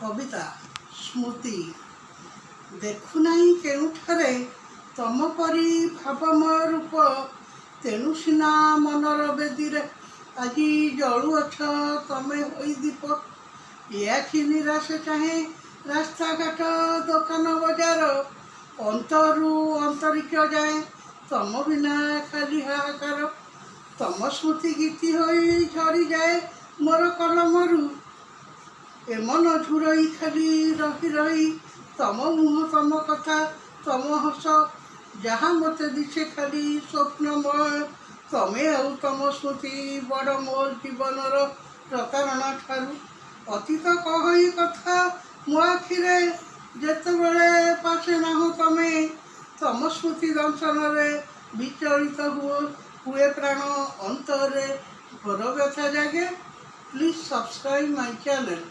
कविता स्मृति देखु नहीं केउठारे तम परी भावमय रूप तेणु सिना मनर बेदीरे आज जलुअछ तमे होई दीप याखि निराश चाहे रास्ता घाट दुकान बजार अंतरु अंतरिक्ष जाए तम बिना खाली हाहाकार तम स्मृति गीति होई झरी जाए मोर कलमरु ए मन झुरई खाली रही रही तम मुह तम कथा तम हस जहाँ मत दिशे खाली स्वप्नमय तमे आउ तम स्मृति बड़ मोर जीवनर प्रतारणा ठारू अतीत कहई कथा मो आखिरे जेतेबेले पासे नाह तमे तम स्मृति दंशन विचलित हुए प्राण अंतरे घोर व्यथा जागे। Please subscribe my channel.